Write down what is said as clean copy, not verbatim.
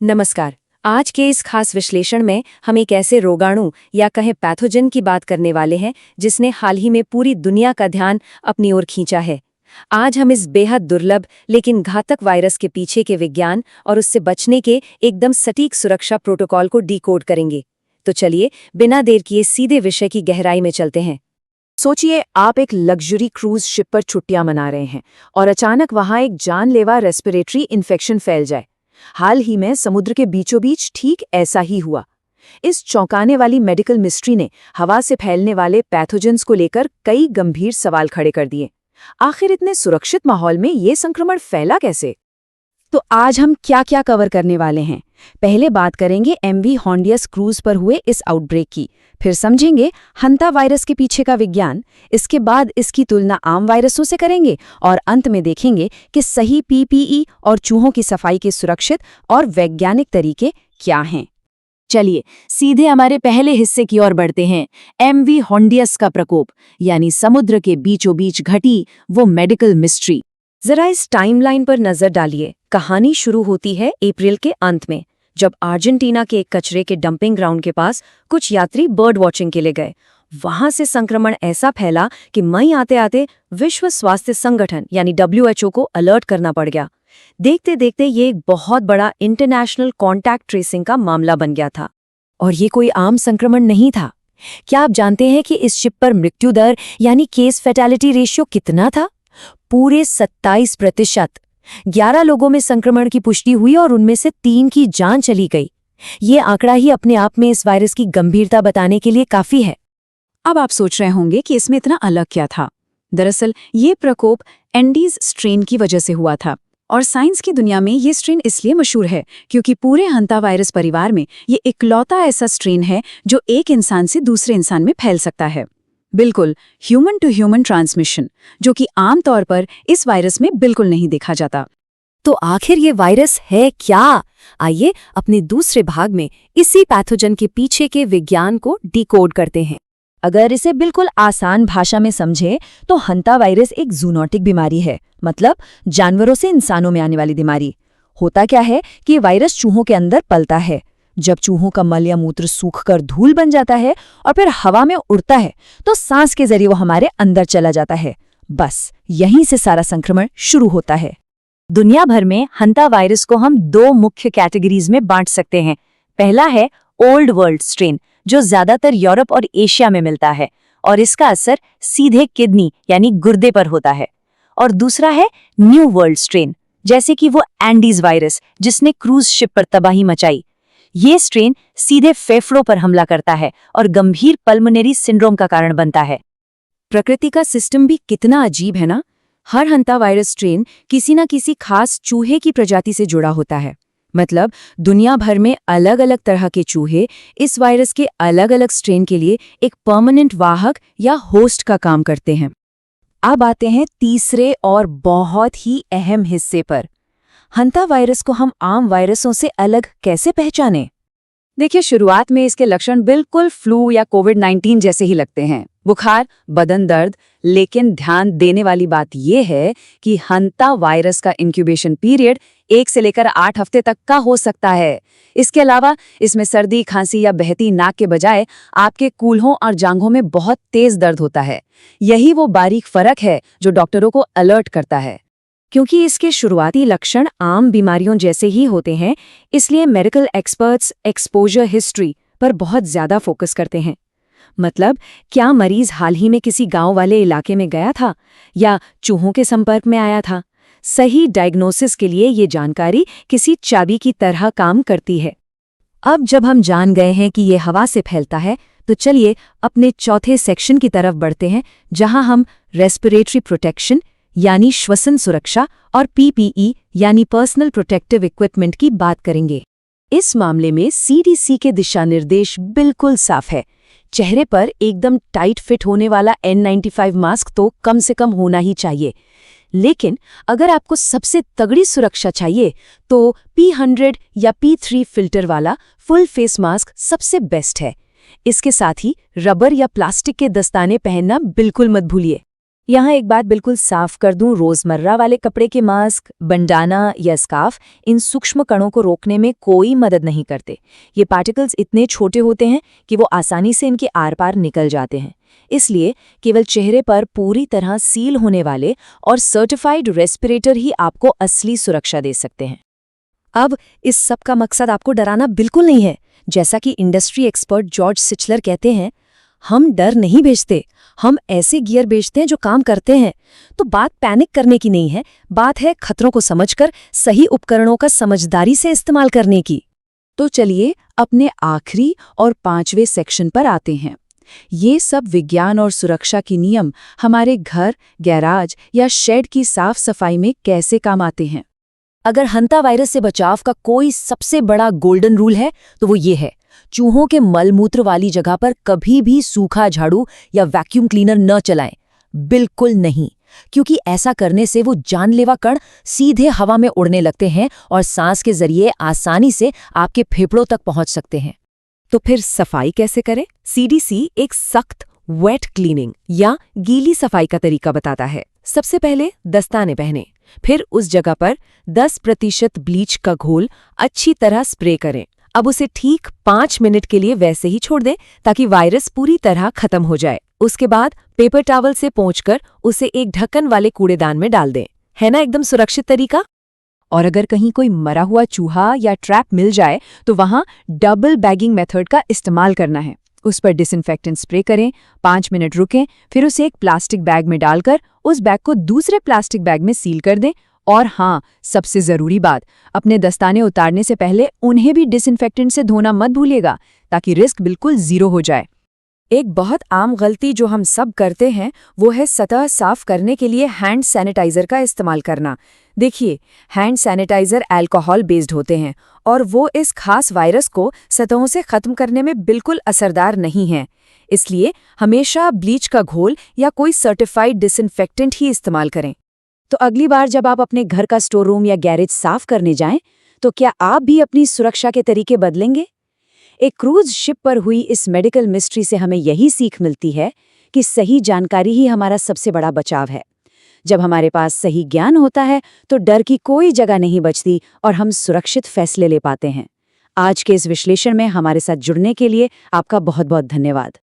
नमस्कार। आज के इस खास विश्लेषण में हम एक ऐसे रोगाणु या कहें पैथोजन की बात करने वाले हैं जिसने हाल ही में पूरी दुनिया का ध्यान अपनी ओर खींचा है। आज हम इस बेहद दुर्लभ लेकिन घातक वायरस के पीछे के विज्ञान और उससे बचने के एकदम सटीक सुरक्षा प्रोटोकॉल को डिकोड करेंगे। तो चलिए बिना देर किए सीधे विषय की गहराई में चलते हैं। सोचिए, आप एक लग्जरी क्रूज शिप पर छुट्टियां मना रहे हैं और अचानक वहां एक जानलेवा रेस्पिरेटरी इन्फेक्शन फैल जाए। हाल ही में समुद्र के बीचों बीच ठीक ऐसा ही हुआ। इस चौंकाने वाली मेडिकल मिस्ट्री ने हवा से फैलने वाले पैथोजेंस को लेकर कई गंभीर सवाल खड़े कर दिए। आखिर इतने सुरक्षित माहौल में ये संक्रमण फैला कैसे? तो आज हम क्या क्या कवर करने वाले हैं। पहले बात करेंगे एमवी हॉन्डियस क्रूज पर हुए इस आउटब्रेक की, फिर समझेंगे हंता वायरस के पीछे का विज्ञान, इसके बाद इसकी तुलना आम वायरसों से करेंगे और अंत में देखेंगे कि सही पीपीई और चूहों की सफाई के सुरक्षित और वैज्ञानिक तरीके क्या हैं। चलिए सीधे हमारे पहले हिस्से की ओर बढ़ते हैं। एमवी हॉन्डियस का प्रकोप यानी समुद्र के बीचों बीच घटी वो मेडिकल मिस्ट्री। जरा इस टाइमलाइन पर नजर डालिए। कहानी शुरू होती है अप्रैल के अंत में, जब अर्जेंटीना के एक कचरे के डंपिंग ग्राउंड के पास कुछ यात्री बर्ड वॉचिंग के लिए गए। वहां से संक्रमण ऐसा फैला कि मई आते आते विश्व स्वास्थ्य संगठन यानी WHO को अलर्ट करना पड़ गया। देखते देखते ये एक बहुत बड़ा इंटरनेशनल कॉन्टैक्ट ट्रेसिंग का मामला बन गया था। और ये कोई आम संक्रमण नहीं था। क्या आप जानते हैं कि इस शिप पर मृत्यु दर यानी केस फैटेलिटी रेशियो कितना था? पूरे 27%। 11 लोगों में संक्रमण की पुष्टि हुई और उनमें से 3 की जान चली गई। ये आंकड़ा ही अपने आप में इस वायरस की गंभीरता बताने के लिए काफी है। अब आप सोच रहे होंगे कि इसमें इतना अलग क्या था। दरअसल ये प्रकोप एंडीज स्ट्रेन की वजह से हुआ था और साइंस की दुनिया में ये स्ट्रेन इसलिए मशहूर है क्योंकि पूरे हंता वायरस परिवार में ये इकलौता ऐसा स्ट्रेन है जो एक इंसान से दूसरे इंसान में फैल सकता है। बिल्कुल ह्यूमन टू ह्यूमन ट्रांसमिशन, जो कि आम तौर पर इस वायरस में बिल्कुल नहीं देखा जाता। तो आखिर ये वायरस है क्या? आइए अपने दूसरे भाग में इसी पैथोजन के पीछे के विज्ञान को डिकोड करते हैं। अगर इसे बिल्कुल आसान भाषा में समझें तो हंता वायरस एक जूनोटिक बीमारी है, मतलब जानवरों से इंसानों में आने वाली बीमारी। होता क्या है कि वायरस चूहों के अंदर पलता है। जब चूहों का मल या मूत्र सूखकर धूल बन जाता है और फिर हवा में उड़ता है तो सांस के जरिए वो हमारे अंदर चला जाता है। बस यहीं से सारा संक्रमण शुरू होता है। दुनिया भर में हंता वायरस को हम 2 मुख्य कैटेगरीज में बांट सकते हैं। पहला है ओल्ड वर्ल्ड स्ट्रेन, जो ज्यादातर यूरोप और एशिया में मिलता है और इसका असर सीधे किडनी यानी गुर्दे पर होता है। और दूसरा है न्यू वर्ल्ड स्ट्रेन, जैसे कि वो एंडीज वायरस जिसने क्रूज शिप पर तबाही मचाई। ये स्ट्रेन सीधे फेफड़ों पर हमला करता है और गंभीर पल्मोनरी सिंड्रोम का कारण बनता है। प्रकृति का सिस्टम भी कितना अजीब है ना। हर हंता वायरस स्ट्रेन किसी न किसी खास चूहे की प्रजाति से जुड़ा होता है। मतलब दुनिया भर में अलग अलग तरह के चूहे इस वायरस के अलग अलग स्ट्रेन के लिए एक परमानेंट वाहक या होस्ट का काम करते हैं। अब आते हैं तीसरे और बहुत ही अहम हिस्से पर। हंता वायरस को हम आम वायरसों से अलग कैसे पहचानें? देखिए, शुरुआत में इसके लक्षण बिल्कुल फ्लू या कोविड-19 जैसे ही लगते हैं, बुखार, बदन दर्द। लेकिन ध्यान देने वाली बात यह है कि हंता वायरस का इंक्यूबेशन पीरियड 1 से लेकर 8 हफ्ते तक का हो सकता है। इसके अलावा इसमें सर्दी, खांसी या बहती नाक के बजाय आपके कूल्हों और जांघों में बहुत तेज दर्द होता है। यही वो बारीक फर्क है जो डॉक्टरों को अलर्ट करता है। क्योंकि इसके शुरुआती लक्षण आम बीमारियों जैसे ही होते हैं, इसलिए मेडिकल एक्सपर्ट्स एक्सपोजर हिस्ट्री पर बहुत ज्यादा फोकस करते हैं। मतलब क्या मरीज हाल ही में किसी गांव वाले इलाके में गया था या चूहों के संपर्क में आया था? सही डायग्नोसिस के लिए ये जानकारी किसी चाबी की तरह काम करती है। अब जब हम जान गए हैं कि ये हवा से फैलता है, तो चलिए अपने चौथे सेक्शन की तरफ बढ़ते हैं, जहां हम रेस्पिरेटरी प्रोटेक्शन यानी श्वसन सुरक्षा और पीपीई यानी पर्सनल प्रोटेक्टिव इक्विपमेंट की बात करेंगे। इस मामले में CDC के दिशा निर्देश बिल्कुल साफ है। चेहरे पर एकदम टाइट फिट होने वाला N95 मास्क तो कम से कम होना ही चाहिए। लेकिन अगर आपको सबसे तगड़ी सुरक्षा चाहिए तो P100 या P3 फिल्टर वाला फुल फेस मास्क सबसे बेस्ट है। इसके साथ ही रबर या प्लास्टिक के दस्ताने पहनना बिल्कुल मत भूलिए। यहाँ एक बात बिल्कुल साफ कर दूं, रोजमर्रा वाले कपड़े के मास्क, बंडाना या स्कार्फ इन सूक्ष्म कणों को रोकने में कोई मदद नहीं करते। ये पार्टिकल्स इतने छोटे होते हैं कि वो आसानी से इनके आर पार निकल जाते हैं। इसलिए केवल चेहरे पर पूरी तरह सील होने वाले और सर्टिफाइड रेस्पिरेटर ही आपको असली सुरक्षा दे सकते हैं। अब इस सब का मकसद आपको डराना बिल्कुल नहीं है। जैसा कि इंडस्ट्री एक्सपर्ट जॉर्ज सिचलर कहते हैं, हम डर नहीं बेचते, हम ऐसे गियर बेचते हैं जो काम करते हैं। तो बात पैनिक करने की नहीं है, बात है खतरों को समझकर सही उपकरणों का समझदारी से इस्तेमाल करने की। तो चलिए अपने आखिरी और 5वें सेक्शन पर आते हैं। ये सब विज्ञान और सुरक्षा के नियम हमारे घर, गैराज या शेड की साफ सफाई में कैसे काम आते हैं। अगर हंता वायरस से बचाव का कोई सबसे बड़ा गोल्डन रूल है तो वो ये है, चूहों के मलमूत्र वाली जगह पर कभी भी सूखा झाड़ू या वैक्यूम क्लीनर न चलाएं। बिल्कुल नहीं, क्योंकि ऐसा करने से वो जानलेवा कण सीधे हवा में उड़ने लगते हैं और सांस के जरिए आसानी से आपके फेफड़ों तक पहुंच सकते हैं। तो फिर सफाई कैसे करें? सीडीसी एक सख्त वेट क्लीनिंग या गीली सफाई का तरीका बताता है। सबसे पहले दस्ताने पहने, फिर उस जगह पर 10% ब्लीच का घोल अच्छी तरह स्प्रे करें। अब उसे ठीक 5 मिनट के लिए वैसे ही छोड़ दें ताकि वायरस पूरी तरह खत्म हो जाए। उसके बाद पेपर टॉवल से पोंछकर उसे एक ढक्कन वाले कूड़ेदान में डाल दें। है ना एकदम सुरक्षित तरीका? और अगर कहीं कोई मरा हुआ चूहा या ट्रैप मिल जाए तो वहां डबल बैगिंग मेथड का इस्तेमाल करना है। उस पर डिसइंफेक्टेंट स्प्रे करें, 5 मिनट रुकें, फिर उसे एक प्लास्टिक बैग में डालकर उस बैग को दूसरे प्लास्टिक बैग में सील कर दें। और हाँ, सबसे ज़रूरी बात, अपने दस्ताने उतारने से पहले उन्हें भी डिसइंफेक्टेंट से धोना मत भूलिएगा ताकि रिस्क बिल्कुल ज़ीरो हो जाए। एक बहुत आम गलती जो हम सब करते हैं वो है सतह साफ करने के लिए हैंड सैनिटाइजर का इस्तेमाल करना। देखिए, हैंड सैनिटाइजर अल्कोहल बेस्ड होते हैं और वो इस खास वायरस को सतहों से खत्म करने में बिल्कुल असरदार नहीं हैं। इसलिए हमेशा ब्लीच का घोल या कोई सर्टिफाइड डिसइंफेक्टेंट ही इस्तेमाल करें। तो अगली बार जब आप अपने घर का स्टोर रूम या गैरेज साफ करने जाएं, तो क्या आप भी अपनी सुरक्षा के तरीके बदलेंगे? एक क्रूज शिप पर हुई इस मेडिकल मिस्ट्री से हमें यही सीख मिलती है कि सही जानकारी ही हमारा सबसे बड़ा बचाव है। जब हमारे पास सही ज्ञान होता है तो डर की कोई जगह नहीं बचती और हम सुरक्षित फैसले ले पाते हैं। आज के इस विश्लेषण में हमारे साथ जुड़ने के लिए आपका बहुत बहुत धन्यवाद।